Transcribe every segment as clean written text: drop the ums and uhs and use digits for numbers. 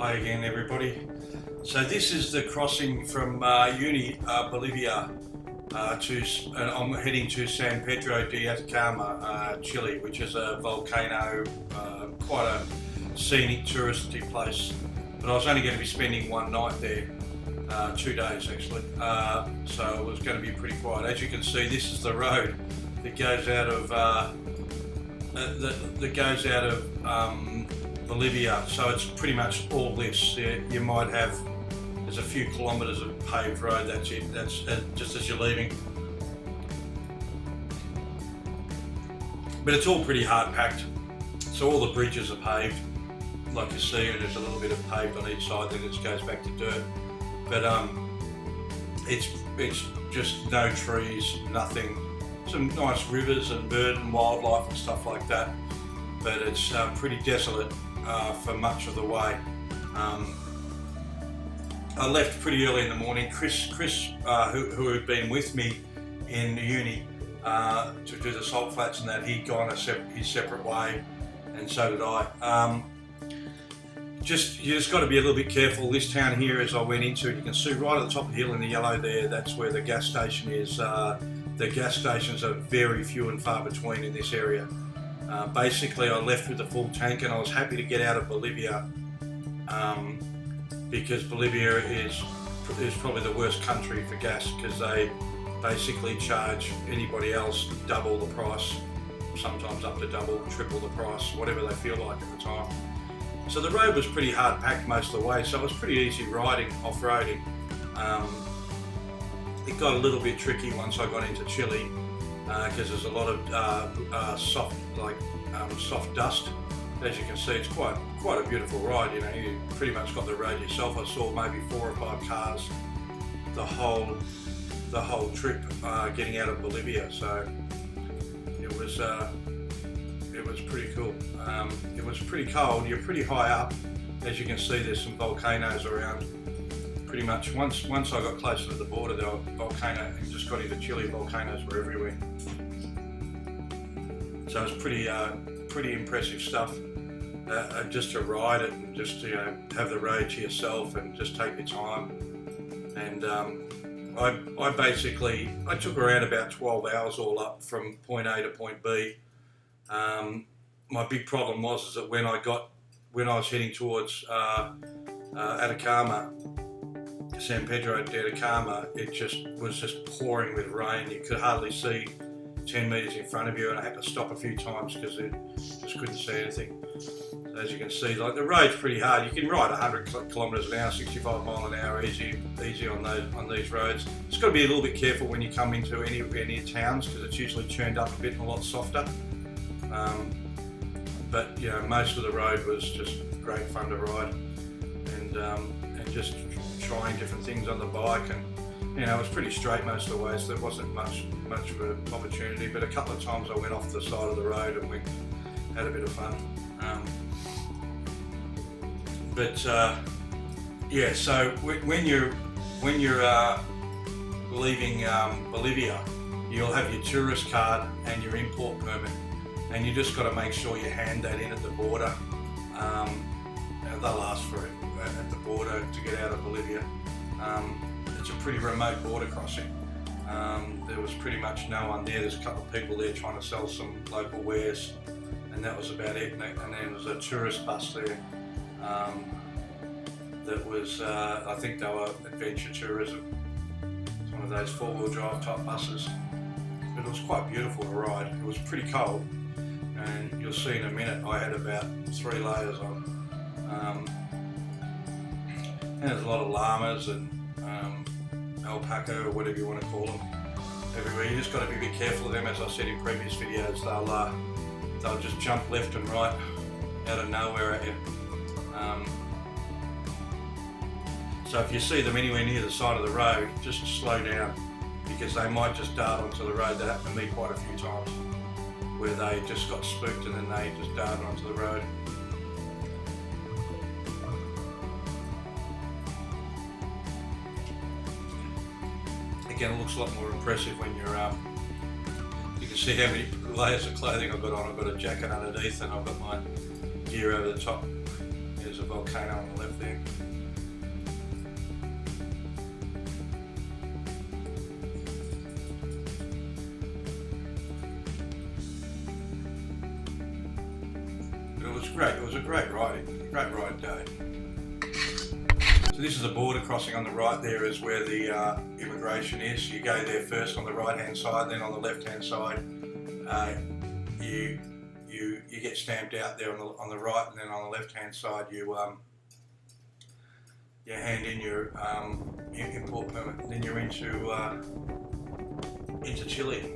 Hi again, everybody. So this is the crossing from Uyuni, Bolivia, and I'm heading to San Pedro de Atacama, Chile, which is a volcano, quite a scenic touristy place. But I was only going to be spending one night there, 2 days actually. So it was going to be pretty quiet. As you can see, this is the road that goes out of Bolivia, so it's pretty much all this. You might have, there's a few kilometres of paved road, that's it, that's just as you're leaving. But it's all pretty hard packed, so all the bridges are paved, like you see, and there's a little bit of paved on each side, then it goes back to dirt. But it's just no trees, nothing. Some nice rivers and bird and wildlife and stuff like that, but it's pretty desolate for much of the way. I left pretty early in the morning. Chris who had been with me in Uyuni to do the salt flats and that, he'd gone his separate way, and so did I. You just got to be a little bit careful. This town here, as I went into it, you can see right at the top of the hill in the yellow there, that's where the gas station is. The gas stations are very few and far between in this area. Basically, I left with a full tank, and I was happy to get out of Bolivia because Bolivia is probably the worst country for gas, because they basically charge anybody else double the price, sometimes up to double, triple the price, whatever they feel like at the time. So the road was pretty hard packed most of the way, so it was pretty easy riding, off-roading. It got a little bit tricky once I got into Chile, because there's a lot of soft dust. As you can see, it's quite a beautiful ride. You know, you pretty much got the road yourself. I saw maybe 4 or 5 cars the whole trip getting out of Bolivia. So it was pretty cool. It was pretty cold. You're pretty high up. As you can see, there's some volcanoes around. Pretty much once I got closer to the border, the volcano, and just got into Chile, volcanoes were everywhere. So it was pretty impressive stuff. Just to ride it and just to have the road to yourself and just take your time. And I took around about 12 hours all up from point A to point B. My big problem was that when I was heading towards Atacama, San Pedro de Atacama, it was just pouring with rain. You could hardly see 10 metres in front of you, and I had to stop a few times because I just couldn't see anything. So as you can see, like, the road's pretty hard. You can ride 100 kilometres an hour, 65 mile an hour, easy on these roads. Just got to be a little bit careful when you come into anywhere near towns, because it's usually churned up a bit and a lot softer. But you know, most of the road was just great fun to ride, and just trying different things on the bike, and you know, it was pretty straight most of the way, so there wasn't much of an opportunity. But a couple of times I went off the side of the road and we had a bit of fun. Yeah, so when you're leaving Bolivia, you'll have your tourist card and your import permit, and you just got to make sure you hand that in at the border. They'll ask for it at the border to get out of Bolivia. It's a pretty remote border crossing. There was pretty much no one there. There's a couple of people there trying to sell some local wares, and that was about it. And then there was a tourist bus there that was, I think they were adventure tourism. It's one of those 4-wheel drive type buses. But it was quite beautiful to ride. It was pretty cold, and you'll see in a minute I had about 3 layers on. And there's a lot of llamas and alpaca, or whatever you want to call them, everywhere. You just got to be a bit careful of them. As I said in previous videos, they'll just jump left and right out of nowhere at you. So if you see them anywhere near the side of the road, just slow down, because they might just dart onto the road. That happened to me quite a few times, where they just got spooked and then they just darted onto the road. Again, it looks a lot more impressive when you're you can see how many layers of clothing I've got on. I've got a jacket underneath, and I've got my gear over the top. There's a volcano on the left there. But it was great. It was a great ride day. So this is the border crossing on the right. There is where the immigration is. You go there first on the right hand side, then on the left hand side you get stamped out there on the right, and then on the left hand side you hand in your import permit, and then you're into Chile.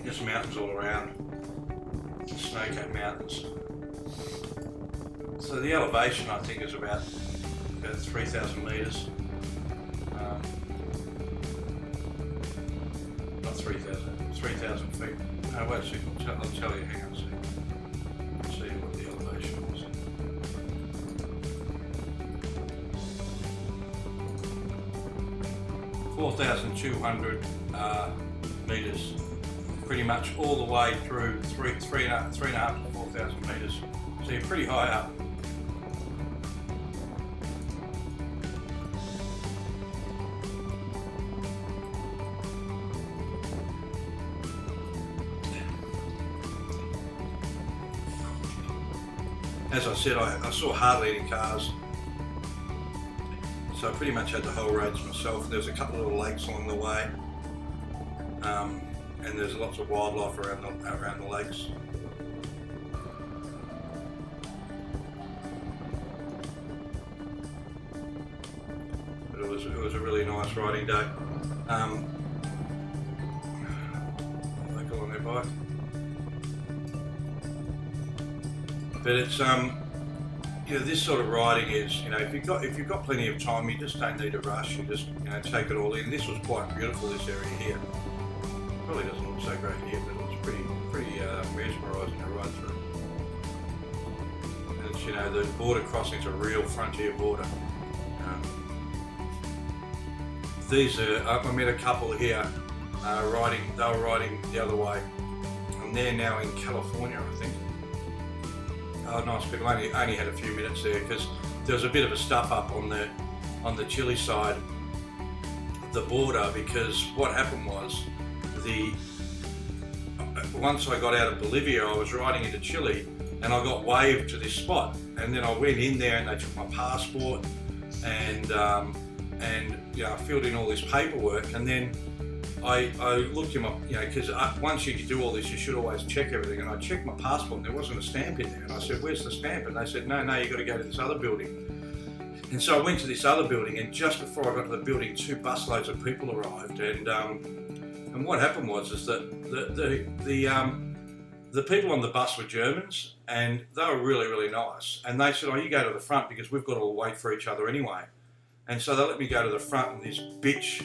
There's mountains all around, snow-capped mountains. So the elevation, I think, is about 3,000 metres. Not 3,000 feet. No, wait a second, I'll tell you, hang on a second. Let's see what the elevation was. 4,200 metres. Pretty much all the way through 3.5 to 4,000 metres. So you're pretty high up. As I said, I saw hardly any cars, so I pretty much had the whole road to myself. There's a couple of little lakes along the way, and there's lots of wildlife around the lakes. But it was a really nice riding day. Local on their bike. But it's this sort of riding is, if you've got plenty of time, you just don't need to rush. You just take it all in. This was quite beautiful, this area here. Probably doesn't look so great here, but it's pretty mesmerising to ride through. And it's, the border crossing's a real frontier border. These are, I met a couple here they were riding the other way, and they're now in California, I think. Oh, nice people. Only had a few minutes there because there was a bit of a stuff up on the Chile side of the border, because what happened was once I got out of Bolivia, I was riding into Chile and I got waved to this spot, and then I went in there and they took my passport and I filled in all this paperwork, and then I looked him up, because once you do all this, you should always check everything. And I checked my passport, and there wasn't a stamp in there. And I said, "Where's the stamp?" And they said, "No, you got to go to this other building." And so I went to this other building, and just before I got to the building, 2 busloads of people arrived. And what happened was that the people on the bus were Germans, and they were really, really nice. And they said, "Oh, you go to the front because we've got to all wait for each other anyway." And so they let me go to the front, and this bitch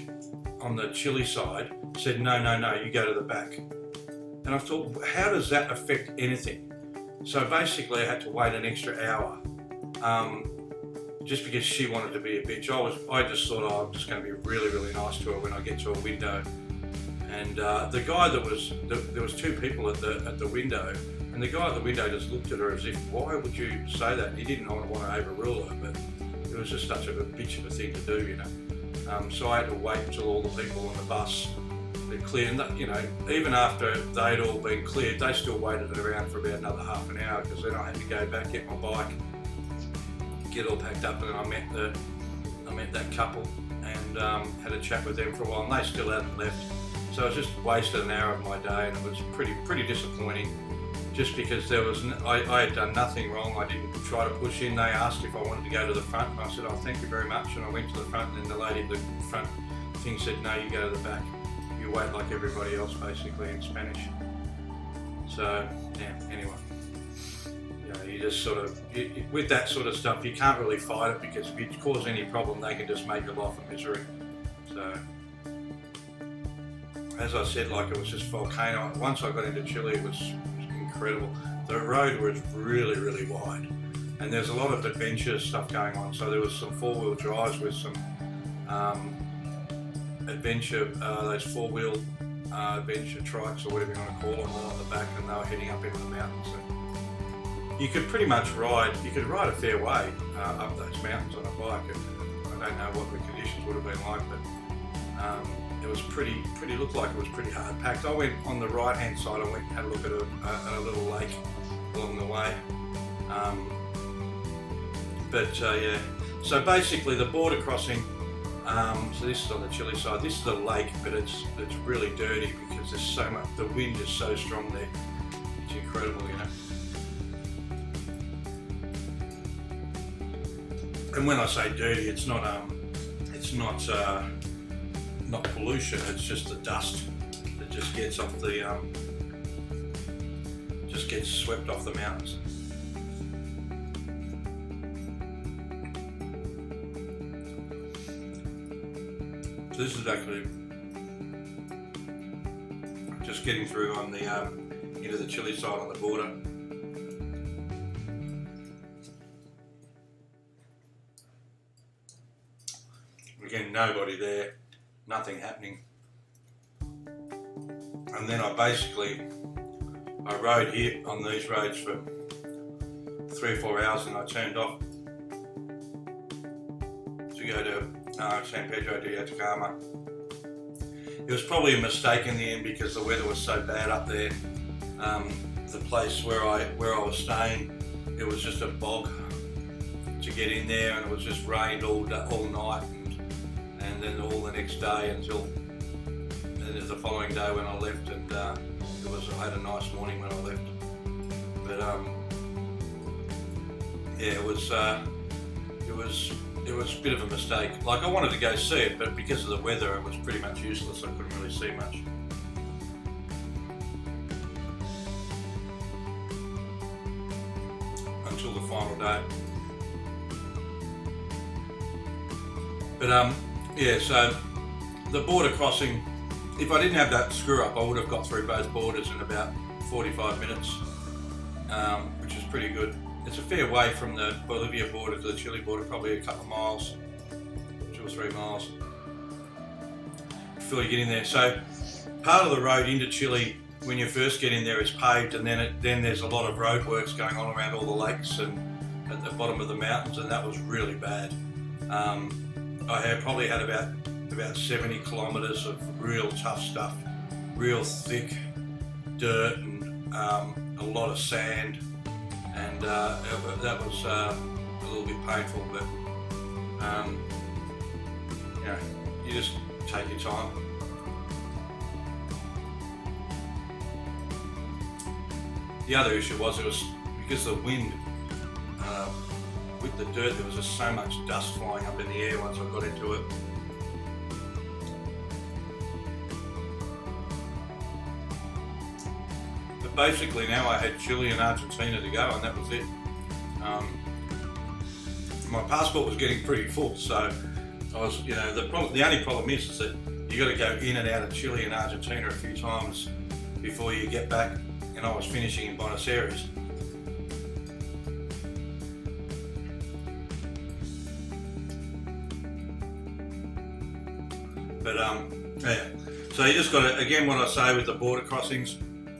on the Chile side said, no, you go to the back. And I thought, how does that affect anything? So basically I had to wait an extra hour, just because she wanted to be a bitch. I just thought, I'm just going to be really, really nice to her when I get to a window. And the guy there was 2 people at the window, and the guy at the window just looked at her as if, why would you say that? He didn't want to overrule her, but it was just such a bitch of a thing to do, So I had to wait until all the people on the bus had cleared. And even after they'd all been cleared, they still waited around for about another half an hour, because then I had to go back, get my bike, get all packed up, and then I met that couple and had a chat with them for a while, and they still hadn't left. So I was just wasted an hour of my day, and it was pretty disappointing. Just because I had done nothing wrong. I didn't try to push in. They asked if I wanted to go to the front, and I said, "Oh, thank you very much." And I went to the front, and then the lady at the front thing said, "No, you go to the back. You wait like everybody else," basically in Spanish. So yeah. Anyway, you just sort of with that sort of stuff, you can't really fight it, because if you cause any problem, they can just make your life a misery. So. As I said, it was just volcano. Once I got into Chile, it was incredible. The road was really, really wide, and there's a lot of adventure stuff going on. So there was some 4-wheel drives with some adventure, those 4-wheel adventure trikes or whatever you want to call them, all on the back, and they were heading up into the mountains. And you could pretty much ride a fair way up those mountains on a bike, and I don't know what the conditions would have been like, but it was pretty looked like it was pretty hard packed. I went on the right hand side, I went and had a look at a little lake along the way. Yeah, so basically the border crossing, so this is on the Chile side, this is a lake, but it's really dirty because there's so much, the wind is so strong there. It's incredible, you know. And when I say dirty, it's not pollution, it's just the dust that just gets off the, just gets swept off the mountains. So this is actually just getting through on the into the Chile side on the border. Again, nobody there, nothing happening. And then I rode here on these roads for 3 or 4 hours, and I turned off to go to San Pedro de Atacama. It was probably a mistake in the end because the weather was so bad up there. The place where I was staying, it was just a bog to get in there, and it was just rained all night, and then all the next day until the following day when I left, and I had a nice morning when I left. But yeah, it was a bit of a mistake. Like, I wanted to go see it, but because of the weather, it was pretty much useless. I couldn't really see much. Until the final day. But yeah, so the border crossing, if I didn't have that screw up, I would have got through both borders in about 45 minutes, which is pretty good. It's a fair way from the Bolivia border to the Chile border, probably a couple of miles, 2 or 3 miles before you get in there. So part of the road into Chile, when you first get in there, is paved, and then there's a lot of roadworks going on around all the lakes and at the bottom of the mountains, and that was really bad. I probably had about 70 kilometres of real tough stuff, real thick dirt and a lot of sand, and that was a little bit painful, but you know, you just take your time. The other issue was because the wind, with the dirt, there was just so much dust flying up in the air once I got into it. But basically now I had Chile and Argentina to go, and that was it. My passport was getting pretty full, so I was, you know, the only problem is that you got to go in and out of Chile and Argentina a few times before you get back, and I was finishing in Buenos Aires. But yeah, so you just got to, again, what I say with the border crossings,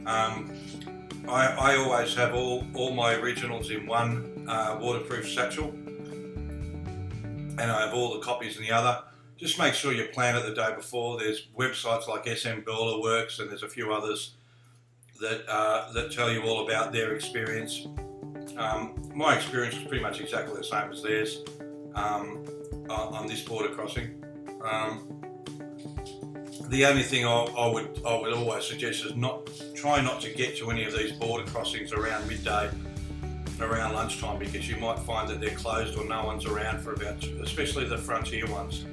I always have all my originals in one waterproof satchel, and I have all the copies in the other. Just make sure you plan it the day before. There's websites like SM Builder Works, and there's a few others that tell you all about their experience. My experience was pretty much exactly the same as theirs on this border crossing. The only thing I would always suggest is try not to get to any of these border crossings around midday, around lunchtime, because you might find that they're closed or no one's around for especially the frontier ones.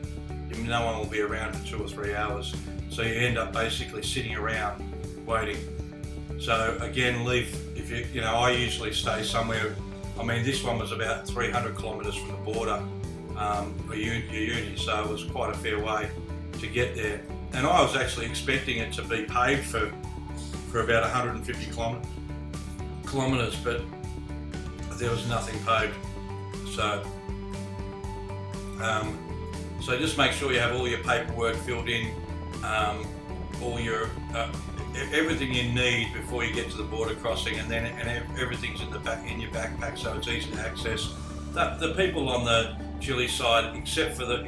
No one will be around for 2 or 3 hours, so you end up basically sitting around waiting. So again, I usually stay somewhere. I mean, this one was about 300 kilometres from the border, Uyuni, so it was quite a fair way to get there. And I was actually expecting it to be paved for about 150 kilometres, but there was nothing paved. So just make sure you have all your paperwork filled in all your everything you need before you get to the border crossing, and everything's in your backpack, so it's easy to access. The people on the Chile side, except for the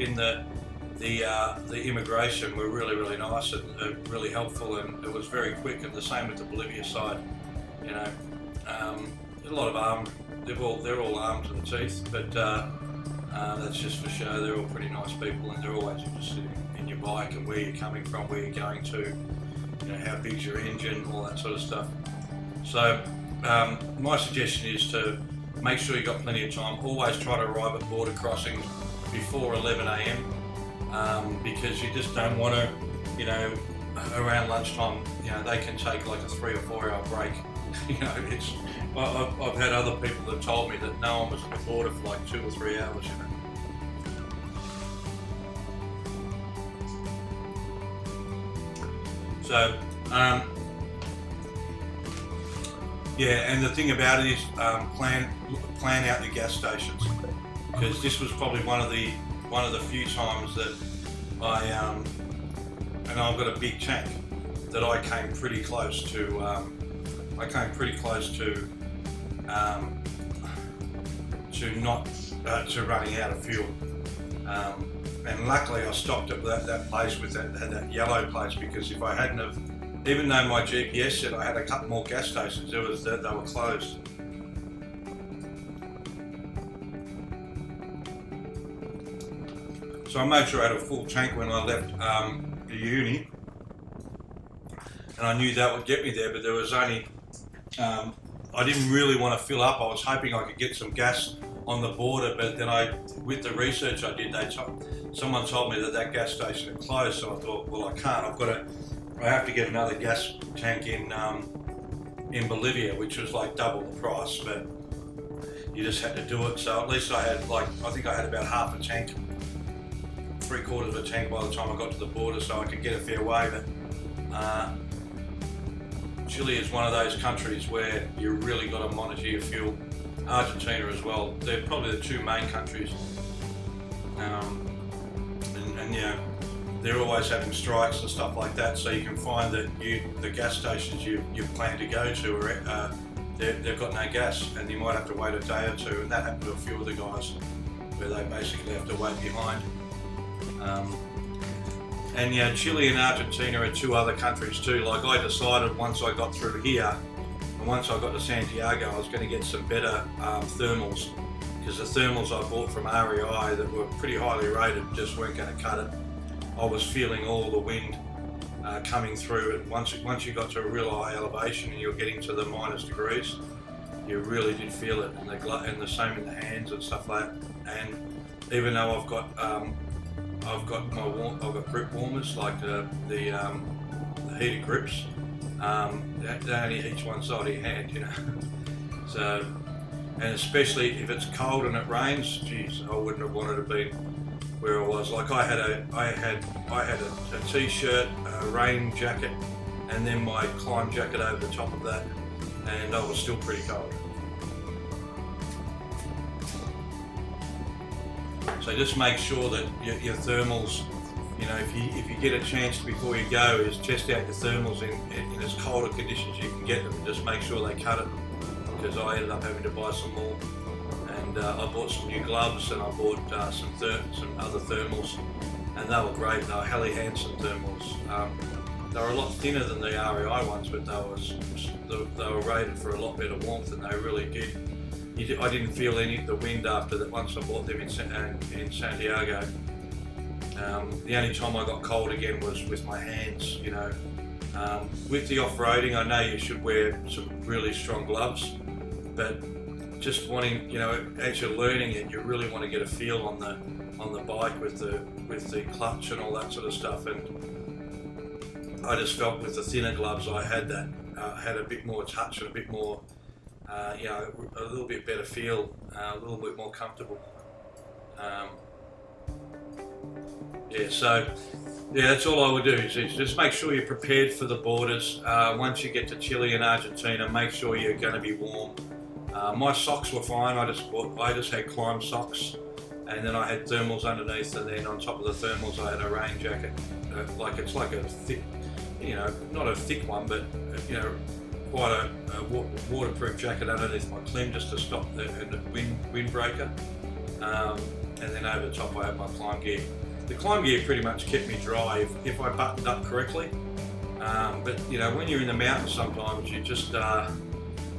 immigration, were really nice and really helpful, and it was very quick. And the same with the Bolivia side. You know, there's a lot of armed. They're all armed to the teeth, but that's just for show. They're all pretty nice people, and they're always interested in your bike and where you're coming from, where you're going to, you know, how big's your engine, all that sort of stuff. So my suggestion is to make sure you've got plenty of time. Always try to arrive at border crossings before 11 a.m. Because you just don't want to, you know, around lunchtime, you know, they can take like a 3 or 4 hour break. You know, I've had other people that told me that no one was at the border for like 2 or 3 hours, you know. So, yeah, and the thing about it is plan out your gas stations, because this was probably one of the few times that and I've got a big tank, that I came pretty close to running out of fuel. And luckily I stopped at that place with that yellow place, because if I hadn't have, even though my GPS said I had a couple more gas stations, they were closed. So I made sure I had a full tank when I left Uyuni, and I knew that would get me there, but there was only, I didn't really want to fill up. I was hoping I could get some gas on the border, but then with the research I did, someone told me that gas station had closed, so I thought, well, I can't. I have to get another gas tank in Bolivia, which was like double the price, but you just had to do it. So at least I had I think I had about half a tank, 3/4 of a tank by the time I got to the border, so I could get a fair way. But Chile is one of those countries where you really got to monitor your fuel. Argentina as well. They're probably the two main countries. And yeah, they're always having strikes and stuff like that, so you can find that the gas stations you plan to go to they've got no gas, and you might have to wait a day or two, and that happened to a few of the guys, where they basically have to wait behind. And yeah, Chile and Argentina are two other countries too. Like, I decided once I got through here, and once I got to Santiago, I was going to get some better thermals, because the thermals I bought from REI that were pretty highly rated just weren't going to cut it. I was feeling all the wind coming through it. Once you got to a real high elevation and you're getting to the minus degrees, you really did feel it, and the same in the hands and stuff like that. And even though I've got grip warmers, like the heated grips, they only hit one side of your hand, you know. So, and especially if it's cold and it rains, geez, I wouldn't have wanted to be where I was. Like, I had a t-shirt, a rain jacket, and then my climb jacket over the top of that, and I was still pretty cold. So just make sure that your thermals, you know, if you get a chance before you go, is test out your thermals in as cold a conditions you can get them, and just make sure they cut it, because I ended up having to buy some more. And I bought some new gloves, and I bought some other thermals, and they were great. They were Helly Hansen thermals. They were a lot thinner than the REI ones, but they were rated for a lot better warmth, and they really did. I didn't feel the wind after that once I bought them in Santiago. The only time I got cold again was with my hands, you know. With the off-roading, I know you should wear some really strong gloves, but just wanting, you know, as you're learning it, you really want to get a feel on the bike with the clutch and all that sort of stuff. And I just felt with the thinner gloves I had a bit more touch and a bit more, you know, a little bit better feel, a little bit more comfortable. Yeah, so yeah, that's all I would do is just make sure you're prepared for the borders. Once you get to Chile and Argentina, make sure you're going to be warm. My socks were fine. I just had climb socks, and then I had thermals underneath, and then on top of the thermals I had a rain jacket. It's like a thick not a thick one, but quite a waterproof jacket underneath my clim just to stop the windbreaker. And then over the top I have my climb gear. The climb gear pretty much kept me dry if I buttoned up correctly. But when you're in the mountains, sometimes you just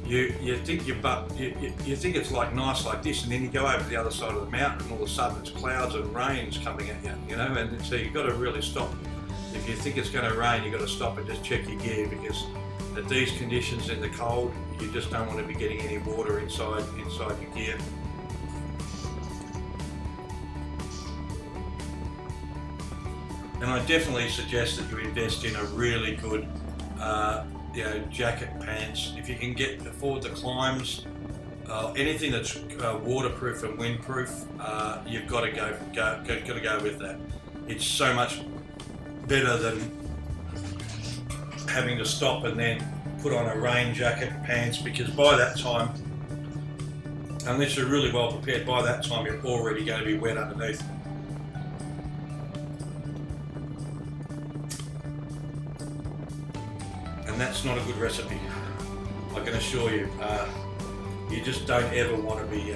you think you think it's like nice like this, and then you go over to the other side of the mountain, and all of a sudden it's clouds and rain's coming at you. And so you've got to really stop. If you think it's going to rain, you've got to stop and just check your gear, because at these conditions in the cold, you just don't want to be getting any water inside your gear. And I definitely suggest that you invest in a really good jacket, pants. If you can afford the climbs, anything that's waterproof and windproof, you've got to go with that. It's so much better than having to stop and then put on a rain jacket, pants, because by that time, unless you're really well prepared, by that time you're already going to be wet underneath. And that's not a good recipe, I can assure you. You just don't ever want to be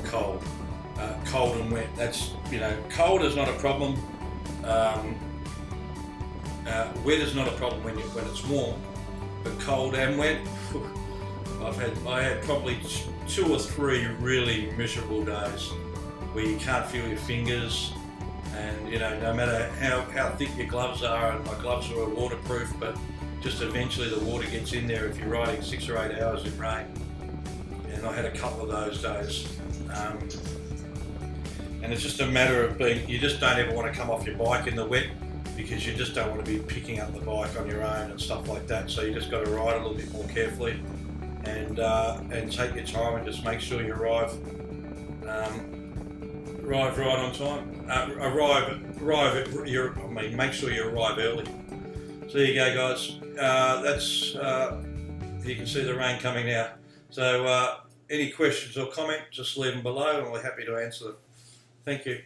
cold. Cold and wet. That's cold is not a problem. Wet is not a problem when it's warm, but cold and wet. I had probably 2 or 3 really miserable days where you can't feel your fingers, and no matter how thick your gloves are, and my gloves were waterproof, but just eventually the water gets in there if you're riding 6 or 8 hours in rain. And I had a couple of those days. And it's just a matter of you just don't ever want to come off your bike in the wet, because you just don't want to be picking up the bike on your own and stuff like that. So you just got to ride a little bit more carefully, and take your time, and just make sure you arrive right on time. Make sure you arrive early. So there you go, guys. That's you can see the rain coming now. So any questions or comments, just leave them below, and we're happy to answer them. Thank you.